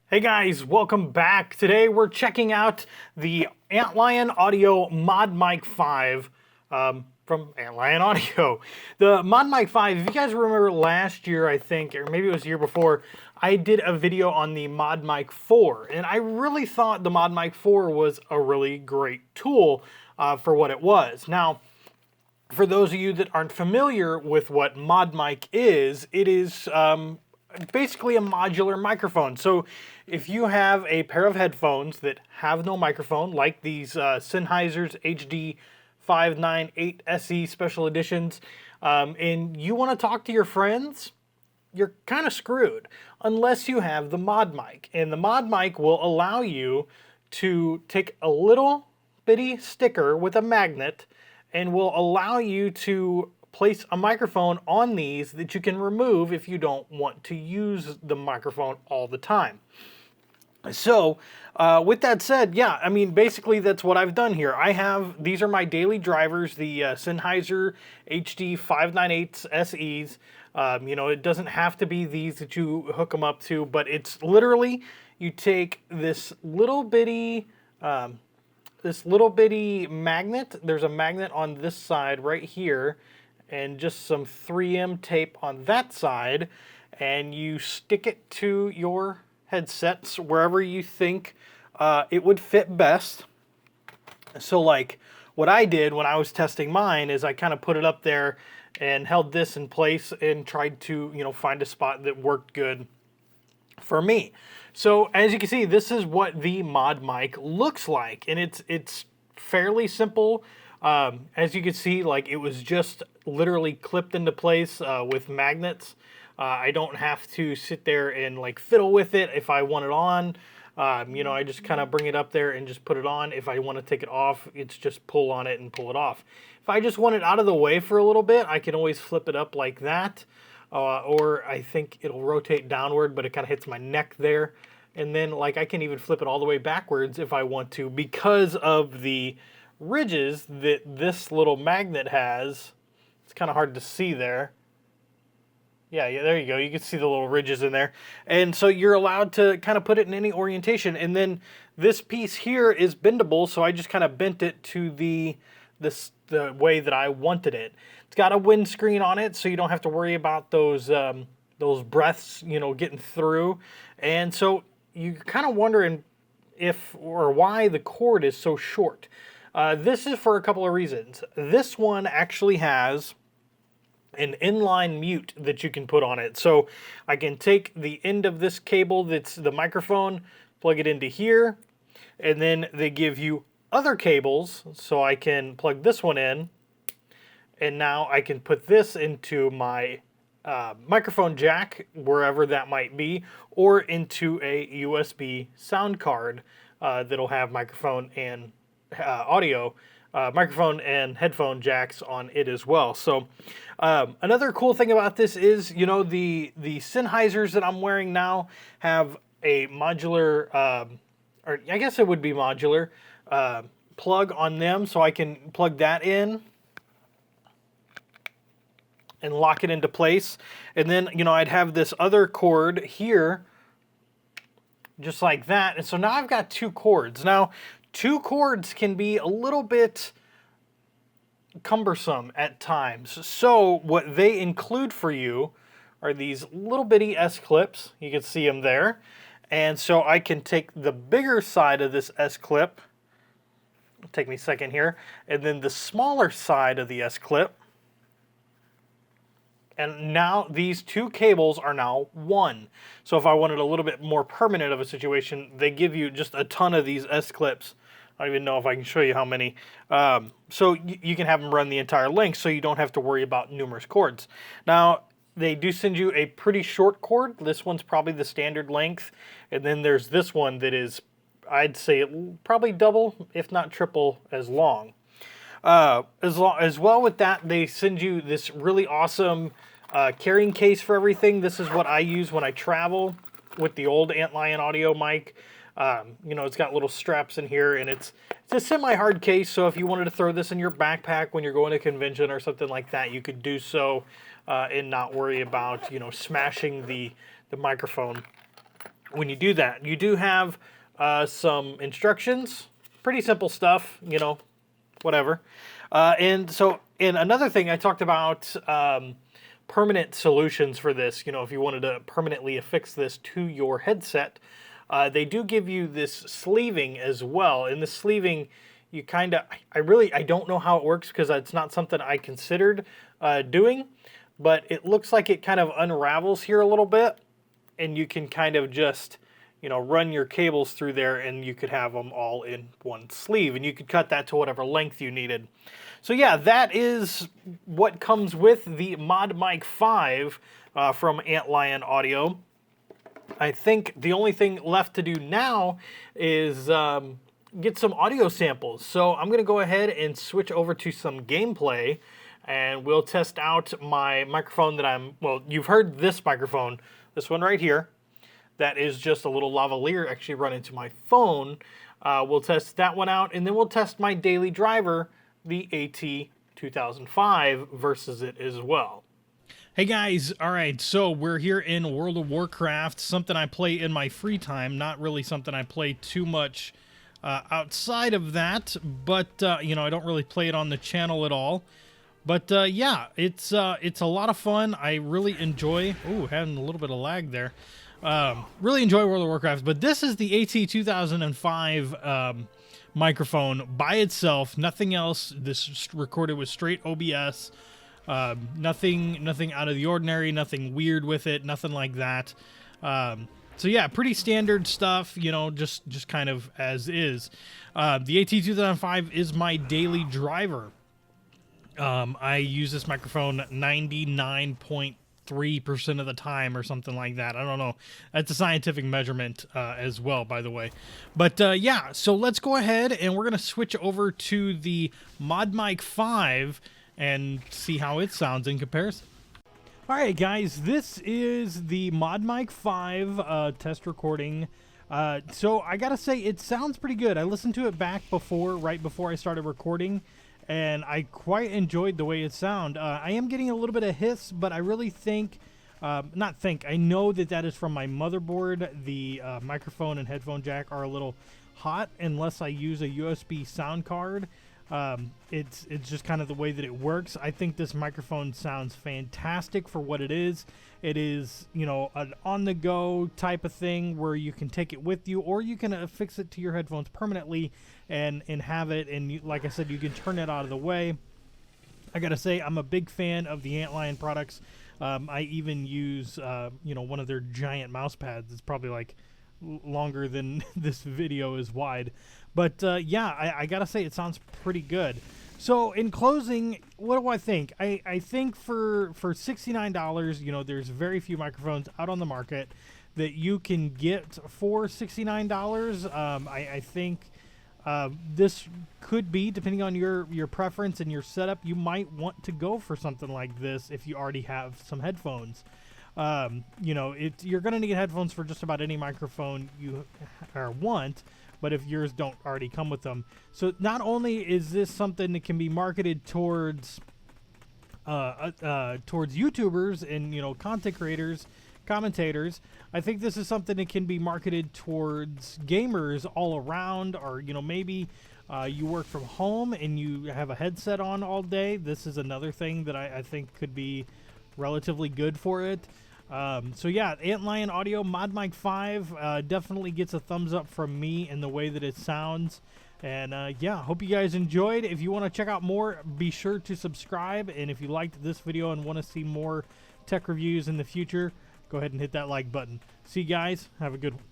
Hey guys, welcome back. Today we're checking out the Antlion Audio Modmic 5 from Antlion Audio. The Modmic 5, if you guys remember last year, I think, or maybe it was the year before, I did a video on the Modmic 4, and I really thought the Modmic 4 was a really great tool for what it was. Now, for those of you that aren't familiar with what Modmic is, it is basically a modular microphone. So if you have a pair of headphones that have no microphone, like these Sennheiser's HD 598 SE Special Editions, and you want to talk to your friends, you're kind of screwed unless you have the Modmic. And the Modmic will allow you to take a little bitty sticker with a magnet and will allow you to place a microphone on these that you can remove if you don't want to use the microphone all the time. So, with that said, yeah, I mean, basically that's what I've done here. These are my daily drivers, the Sennheiser HD 598 SEs. It doesn't have to be these that you hook them up to, but it's literally, you take this little bitty magnet. There's a magnet on this side right here, and just some 3M tape on that side, and you stick it to your headsets wherever you think it would fit best. So like what I did when I was testing mine is I kind of put it up there and held this in place and tried to, find a spot that worked good for me. So as you can see, this is what the Modmic looks like, and it's fairly simple. As you can see, like, it was just literally clipped into place with magnets. I don't have to sit there and like fiddle with it if I want it on. I just kind of bring it up there and just put it on. If I want to take it off, it's just pull on it and pull it off. If I just want it out of the way for a little bit, I can always flip it up like that. Or I think it'll rotate downward, but it kind of hits my neck there. And then like I can even flip it all the way backwards if I want to, because of the ridges that this little magnet has. It's kind of hard to see there. Yeah, there you go. You can see the little ridges in there. And so you're allowed to kind of put it in any orientation. And then this piece here is bendable, so I just kind of bent it to the way that I wanted it. It's got a windscreen on it, so you don't have to worry about those breaths, getting through. And so you're kind of wondering if or why the cord is so short. This is for a couple of reasons. This one actually has an inline mute that you can put on it. So I can take the end of this cable that's the microphone, plug it into here, and then they give you other cables, so I can plug this one in, and now I can put this into my microphone jack, wherever that might be, or into a USB sound card that'll have microphone and microphone and headphone jacks on it as well. So another cool thing about this is, the Sennheisers that I'm wearing now have a modular, or I guess it would be modular, plug on them, so I can plug that in and lock it into place. And then, I'd have this other cord here, just like that. And so now I've got two cords. Now, two cords can be a little bit cumbersome at times. So what they include for you are these little bitty S-clips. You can see them there. And so I can take the bigger side of this S-clip, take me a second here, and then the smaller side of the S-clip. And now these two cables are now one. So if I wanted a little bit more permanent of a situation, they give you just a ton of these S-clips. I don't even know if I can show you how many. So you can have them run the entire length, so you don't have to worry about numerous cords. Now, they do send you a pretty short cord. This one's probably the standard length. And then there's this one that is, I'd say, probably double, if not triple, as long. As well with that, they send you this really awesome carrying case for everything. This is what I use when I travel with the old Antlion audio mic. It's got little straps in here, and it's a semi-hard case, so if you wanted to throw this in your backpack when you're going to a convention or something like that, you could do so and not worry about, smashing the microphone when you do that, you do have some instructions, pretty simple stuff, you know, whatever. And another thing I talked about, permanent solutions for this, you know, if you wanted to permanently affix this to your headset, they do give you this sleeving as well. And the sleeving, you kind of, I don't know how it works because it's not something I considered doing, but it looks like it kind of unravels here a little bit, and you can kind of just, you know, run your cables through there, and you could have them all in one sleeve, and you could cut that to whatever length you needed. So yeah, that is what comes with the Modmic 5 from Antlion Audio. I think the only thing left to do now is get some audio samples. So I'm going to go ahead and switch over to some gameplay, and we'll test out my microphone that well, you've heard this microphone, this one right here. That is just a little lavalier actually run into my phone. We'll test that one out, and then we'll test my daily driver, the AT2005, versus it as well. Hey guys, alright, so we're here in World of Warcraft, something I play in my free time, not really something I play too much outside of that, but, you know, I don't really play it on the channel at all. But, yeah, it's a lot of fun. I really enjoy, having a little bit of lag there. Really enjoy World of Warcraft, but this is the AT2005 microphone by itself, nothing else. This is recorded with straight OBS. Nothing out of the ordinary, nothing weird with it, nothing like that. So yeah, pretty standard stuff, you know, just kind of as is. The AT2005 is my daily driver. I use this microphone 99.3% of the time or something like that. I don't know. That's a scientific measurement as well, by the way. But yeah, so let's go ahead and we're going to switch over to the Modmic 5 and see how it sounds in comparison. All right, guys, this is the Modmic 5 test recording. So I gotta say, it sounds pretty good. I listened to it back right before I started recording, and I quite enjoyed the way it sounded. I am getting a little bit of hiss, but I really think, I know that is from my motherboard. The microphone and headphone jack are a little hot unless I use a USB sound card. It's just kind of the way that it works. I think this microphone sounds fantastic for what it is. It is, you know, an on-the-go type of thing where you can take it with you, or you can affix it to your headphones permanently and have it. And you, like I said, you can turn it out of the way. I gotta say, I'm a big fan of the Antlion products. I even use, you know, one of their giant mouse pads. It's probably like longer than this video is wide. But yeah, I gotta say, it sounds pretty good. So in closing, what do I think? I think for $69, you know, there's very few microphones out on the market that you can get for $69. I think this could be, depending on your preference and your setup, you might want to go for something like this if you already have some headphones. You know, you're going to need headphones for just about any microphone you want, but if yours don't already come with them. So not only is this something that can be marketed towards YouTubers and, you know, content creators, commentators, I think this is something that can be marketed towards gamers all around, or, you know, maybe you work from home and you have a headset on all day. This is another thing that I think could be relatively good for it. So yeah, Antlion Audio Modmic 5 definitely gets a thumbs up from me in the way that it sounds. And yeah, hope you guys enjoyed. If you want to check out more, be sure to subscribe. And if you liked this video and want to see more tech reviews in the future, go ahead and hit that like button. See you guys. Have a good one.